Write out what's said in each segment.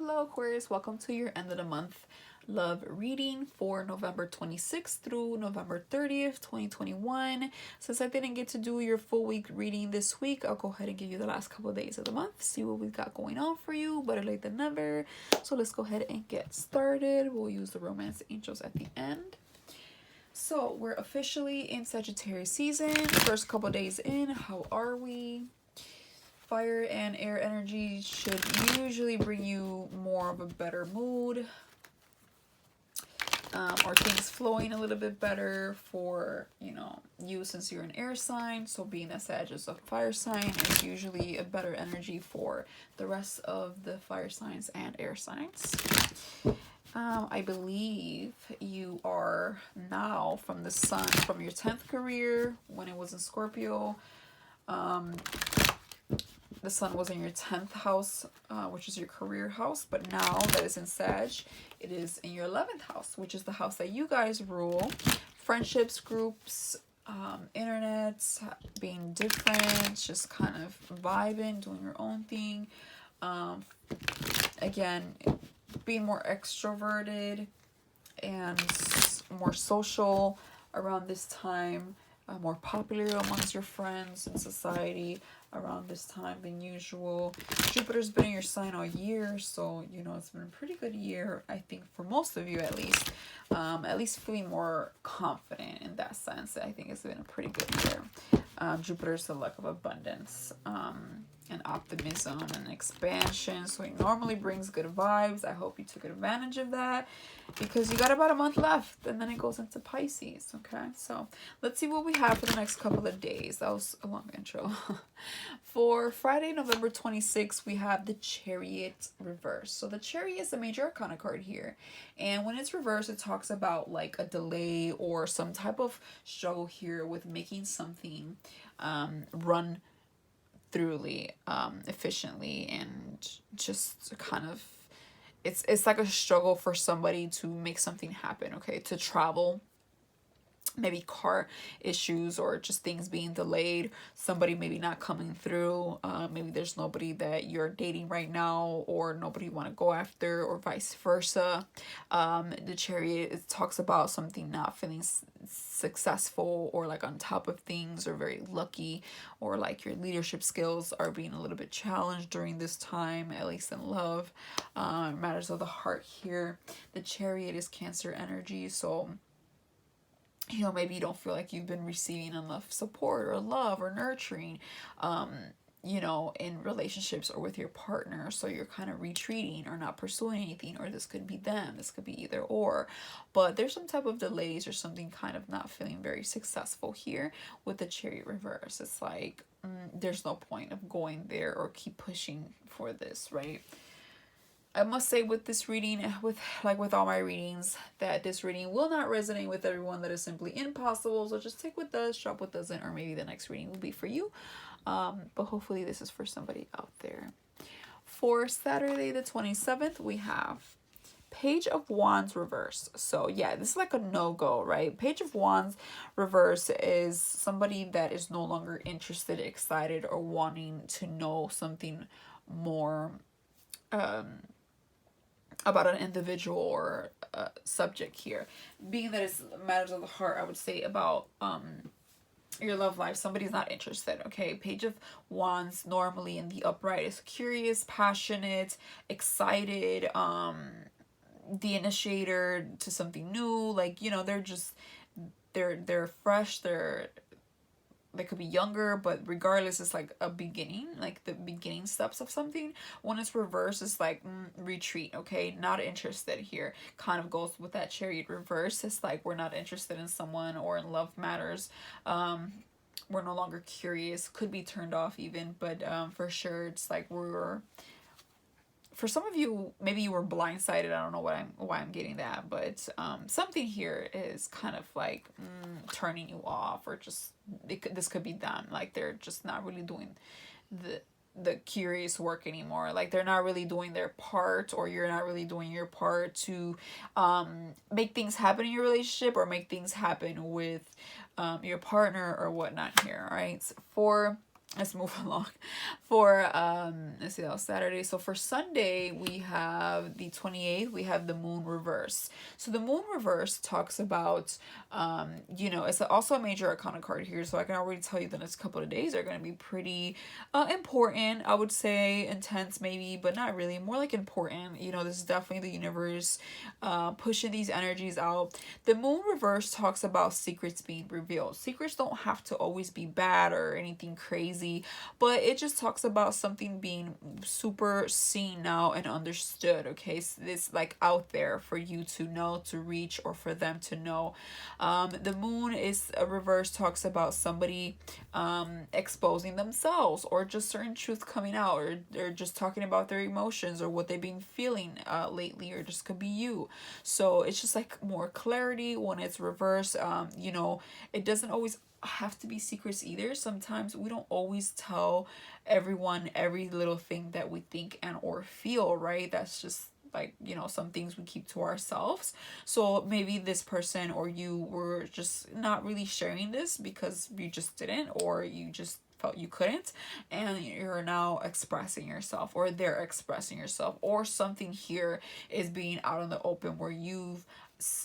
Hello Aquarius, welcome to your end of the month love reading for November 26th through November 30th, 2021. Since I didn't get to do your full week reading this week, I'll go ahead and give you the last couple of days of the month, see what we've got going on for you. Better late than never. So let's go ahead and get started. We'll use the romance angels at the end. So we're officially in Sagittarius season. First couple days in, how are we? Fire and air energy should usually bring you more of a better mood, or things flowing a little bit better for you, since you're an air sign. So being that Sag is a fire sign is usually a better energy for the rest of the fire signs and air signs. I believe you are now from the sun, from your 10th career when it was in Scorpio. The sun was in your 10th house, which is your career house, but now that it's in Sag, it is in your 11th house, which is the house that you guys rule. Friendships, groups, internet, being different, just kind of vibing, doing your own thing. Again, being more extroverted and more social around this time. More popular amongst your friends and society around this time than usual. Jupiter's been in your sign all year, so it's been a pretty good year, I think, for most of you at least feeling more confident in that sense. I think it's been a pretty good year. Jupiter's the luck of abundance, and optimism and expansion, so it normally brings good vibes. I hope you took advantage of that, because you got about a month left and then it goes into Pisces. Okay, so let's see what we have for the next couple of days. That was a long intro. For Friday, November 26th, we have the Chariot reverse. So the Chariot is the major arcana card here, and when it's reversed, it talks about like a delay or some type of struggle here with making something run throughly, efficiently, and just kind of it's like a struggle for somebody to make something happen. Okay, to travel, maybe car issues or just things being delayed, somebody maybe not coming through, maybe there's nobody that you're dating right now or nobody you want to go after, or vice versa. The Chariot, it talks about something not feeling successful or like on top of things or very lucky, or like your leadership skills are being a little bit challenged during this time, at least in love. Matters of the heart here. The Chariot is Cancer energy, so maybe you don't feel like you've been receiving enough support or love or nurturing, in relationships or with your partner. So you're kind of retreating or not pursuing anything, or this could be them. This could be either or. But there's some type of delays or something kind of not feeling very successful here with the Chariot reverse. It's like there's no point of going there or keep pushing for this, right? I must say with this reading, with all my readings, that this reading will not resonate with everyone. That is simply impossible. So just take what does, drop what doesn't, or maybe the next reading will be for you. But hopefully this is for somebody out there. For Saturday the 27th, we have Page of Wands reverse. So yeah, this is like a no-go, right? Page of Wands reverse is somebody that is no longer interested, excited, or wanting to know something more about an individual or subject here. Being that it's matters of the heart, I would say about your love life, somebody's not interested. Okay, Page of Wands normally in the upright is curious, passionate, excited, the initiator to something new. Like, they're just they're fresh, they could be younger, but regardless, it's like a beginning, like the beginning steps of something. When it's reversed, it's like retreat. Okay, not interested here. Kind of goes with that Chariot reverse. It's like we're not interested in someone or in love matters. We're no longer curious. Could be turned off even, but for sure, it's like for some of you, maybe you were blindsided. I don't know why I'm getting that, but something here is kind of like turning you off, or just this could be them. Like they're just not really doing the curious work anymore. Like they're not really doing their part, or you're not really doing your part to make things happen in your relationship, or make things happen with your partner or whatnot here. All right, so for let's move along. For let's see, that was Saturday. So for Sunday, we have the 28th, we have the moon reverse. So the moon reverse talks about it's also a major arcana card here, so I can already tell you the next couple of days are going to be pretty important. I would say intense maybe, but not really, more like important. This is definitely the universe pushing these energies out. The moon reverse talks about secrets being revealed. Secrets don't have to always be bad or anything crazy, but it just talks about something being super seen now and understood. Okay, so it's like out there for you to know, to reach, or for them to know. The moon is a reverse, talks about somebody exposing themselves, or just certain truth coming out, or just talking about their emotions or what they've been feeling lately, or just could be you. So it's just like more clarity when it's reverse. It doesn't always have to be secrets either. Sometimes we don't always tell everyone every little thing that we think and or feel, right? That's just like, some things we keep to ourselves. So maybe this person or you were just not really sharing this because you just didn't, or you just felt you couldn't, and you're now expressing yourself, or they're expressing yourself, or something here is being out in the open where you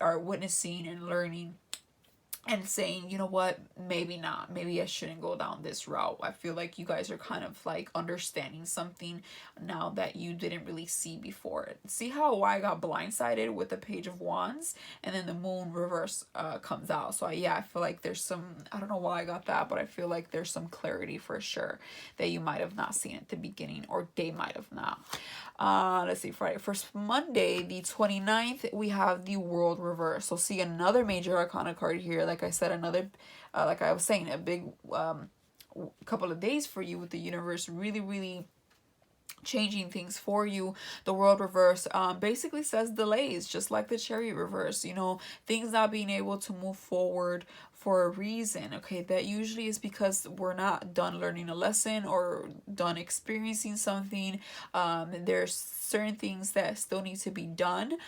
are witnessing and learning and saying, you know what, maybe not, maybe I shouldn't go down this route. I feel like you guys are kind of like understanding something now that you didn't really see before. See how I got blindsided with the Page of Wands, and then the moon reverse comes out. So I feel like there's some, I don't know why I got that, but I feel like there's some clarity for sure that you might have not seen at the beginning, or they might have not. Let's see, Friday. First, Monday, the 29th, we have the World reverse. So see another major arcana card here. Like I said, another, like I was saying, a big couple of days for you with the universe really, really changing things for you. The World reverse basically says delays, just like the Chariot reverse, things not being able to move forward for a reason. Okay, that usually is because we're not done learning a lesson or done experiencing something. There's certain things that still need to be done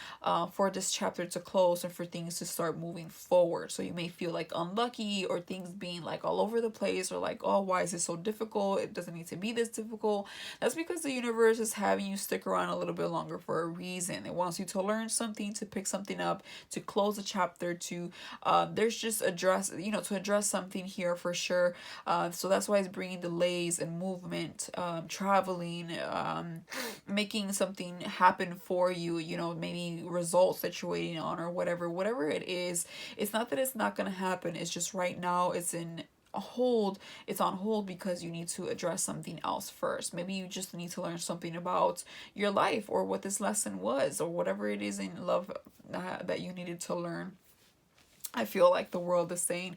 for this chapter to close and for things to start moving forward. So you may feel like unlucky, or things being like all over the place, or like, oh, why is it so difficult? It doesn't need to be this difficult. That's because the universe is having you stick around a little bit longer for a reason. It wants you to learn something, to pick something up, to close a chapter, to there's just to address something here for sure. So that's why it's bringing delays and movement, traveling, making something happen for you, maybe results that you're waiting on, or whatever it is. It's not that it's not going to happen. It's just right now it's in hold. It's on hold because you need to address something else first. Maybe you just need to learn something about your life, or what this lesson was, or whatever it is in love that you needed to learn. I feel like the world is saying,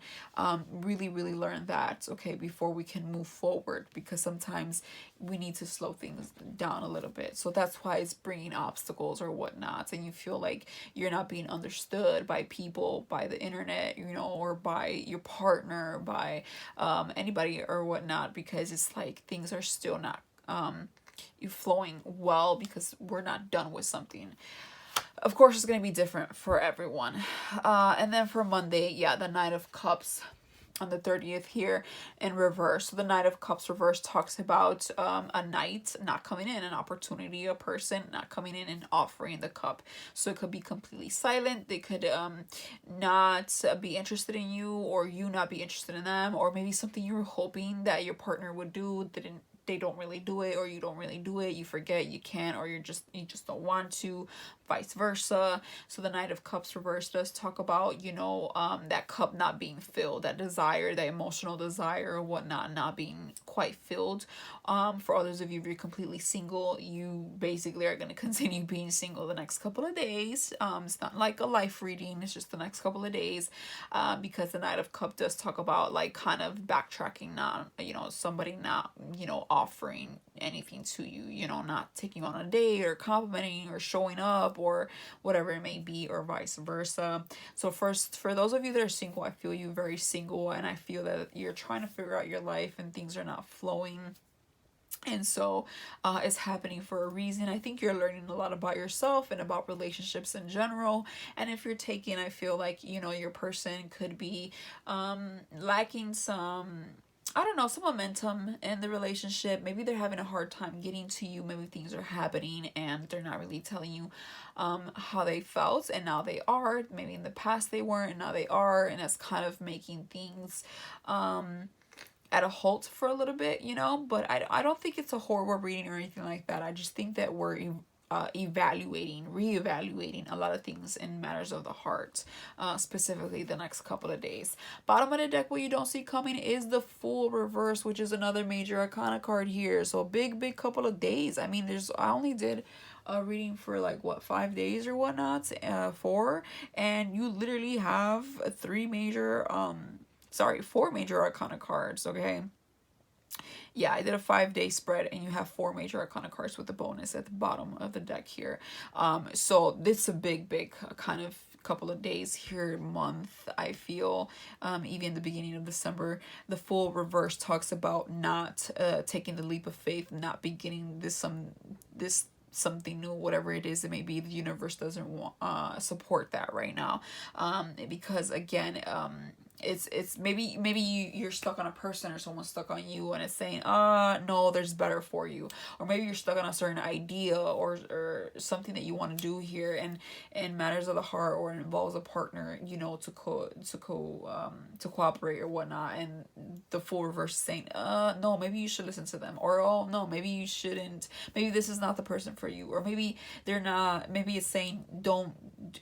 really, really learn that, okay, before we can move forward, because sometimes we need to slow things down a little bit. So that's why it's bringing obstacles or whatnot, and you feel like you're not being understood by people, by the internet, or by your partner, by anybody or whatnot, because it's like things are still not you flowing well, because we're not done with something. Of course, it's going to be different for everyone. And then for Monday, the Knight of Cups on the 30th here in reverse. So the Knight of Cups reverse talks about a knight not coming in, an opportunity, a person not coming in and offering the cup. So it could be completely silent. They could not be interested in you, or you not be interested in them, or maybe something you were hoping that your partner would do they don't really do it, or you don't really do it, you forget, you can't, or you just don't want to, vice versa. So the Knight of Cups reverse does talk about, that cup not being filled, that desire, that emotional desire or whatnot, not being quite filled. For others of you, if you're completely single, you basically are going to continue being single the next couple of days. It's not like a life reading, it's just the next couple of days, because the Knight of Cups does talk about like kind of backtracking, not, somebody not, offering anything to you, not taking on a date, or complimenting, or showing up, or whatever it may be, or vice versa. So first, for those of you that are single, I feel you very single, and I feel that you're trying to figure out your life and things are not flowing. And so it's happening for a reason. I think you're learning a lot about yourself and about relationships in general. And if you're taking, I feel like, your person could be lacking some I don't know, some momentum in the relationship. Maybe they're having a hard time getting to you. Maybe things are happening and they're not really telling you how they felt, and now they are. Maybe in the past they weren't, and now they are, and it's kind of making things at a halt for a little bit, you know. But I don't think it's a horrible reading or anything like that. I just think that we're reevaluating a lot of things in matters of the heart, specifically the next couple of days. Bottom of the deck, what you don't see coming is the Fool reverse, which is another major arcana card here. So big couple of days. I mean, I only did a reading for like what, 5 days or whatnot, 4, and you literally have four major arcana cards. Okay, yeah, I did a 5-day spread, and you have 4 major arcana cards with the bonus at the bottom of the deck here. So this is a big kind of couple of days here, month, I feel. Even the beginning of December, the Fool reverse talks about not taking the leap of faith, not beginning this something new, whatever it is it may be. The universe doesn't want support that right now, because again, it's maybe you're stuck on a person, or someone's stuck on you, and it's saying no, there's better for you. Or maybe you're stuck on a certain idea, or something that you want to do here, and matters of the heart, or it involves a partner, you know, to cooperate or whatnot, and the Fool reverse is saying no, maybe you should listen to them, or oh no, maybe you shouldn't, maybe this is not the person for you, or maybe they're not, maybe it's saying don't,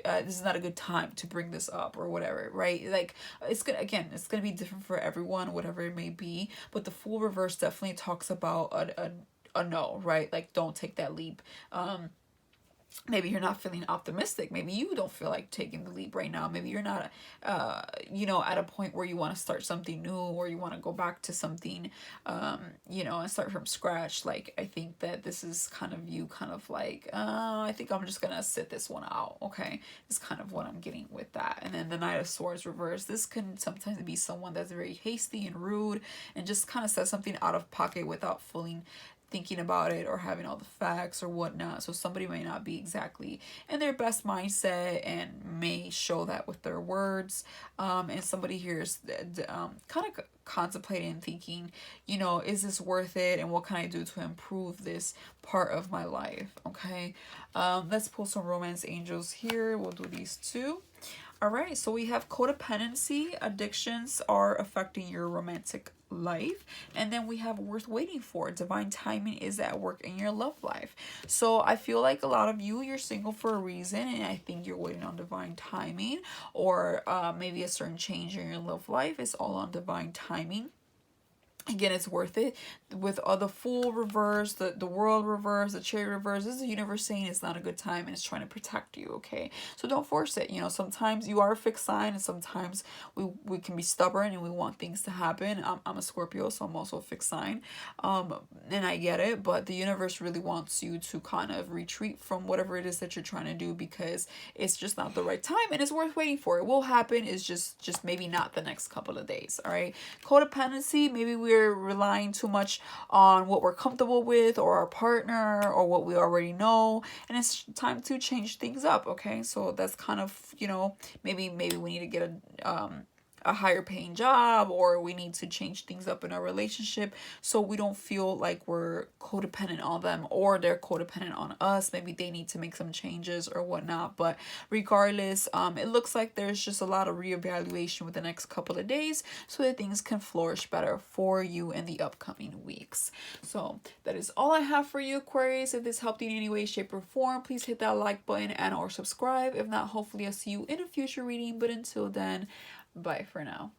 this is not a good time to bring this up, or whatever, right? Like, it's gonna be different for everyone, whatever it may be. But the Fool reverse definitely talks about a no, right? Like, don't take that leap. Maybe you're not feeling optimistic. Maybe you don't feel like taking the leap right now. Maybe you're not, at a point where you want to start something new, or you want to go back to something, and start from scratch. Like, I think that this is kind of you, kind of like, I think I'm just gonna sit this one out. Okay, is kind of what I'm getting with that. And then the Knight of Swords reverse. This can sometimes be someone that's very hasty and rude, and just kind of says something out of pocket without fully thinking about it or having all the facts or whatnot. So somebody may not be exactly in their best mindset and may show that with their words. And somebody here is kind of contemplating and thinking, is this worth it, and what can I do to improve this part of my life? Okay, let's pull some romance angels here. We'll do these two. All right, so we have codependency. Addictions are affecting your romantic life. And then we have worth waiting for. Divine timing is at work in your love life. So I feel like a lot of you're single for a reason, and I think you're waiting on divine timing, or maybe a certain change in your love life is all on divine timing. Again, it's worth it. With the Fool reverse, the World reverse, the Chariot reverse, this is the universe saying it's not a good time, and it's trying to protect you, okay? So don't force it. Sometimes you are a fixed sign, and sometimes we can be stubborn and we want things to happen. I'm a Scorpio, so I'm also a fixed sign. And I get it, but the universe really wants you to kind of retreat from whatever it is that you're trying to do, because it's just not the right time, and it's worth waiting for. It will happen. It's just maybe not the next couple of days, all right? Codependency, maybe we're relying too much on what we're comfortable with, or our partner, or what we already know, and it's time to change things up. Okay, so that's kind of, maybe we need to get a higher paying job, or we need to change things up in our relationship so we don't feel like we're codependent on them, or they're codependent on us. Maybe they need to make some changes or whatnot. But regardless, it looks like there's just a lot of reevaluation with the next couple of days, so that things can flourish better for you in the upcoming weeks. So that is all I have for you, Aquarius. If this helped you in any way, shape, or form, please hit that like button and or subscribe. If not, hopefully I'll see you in a future reading. But until then, bye for now.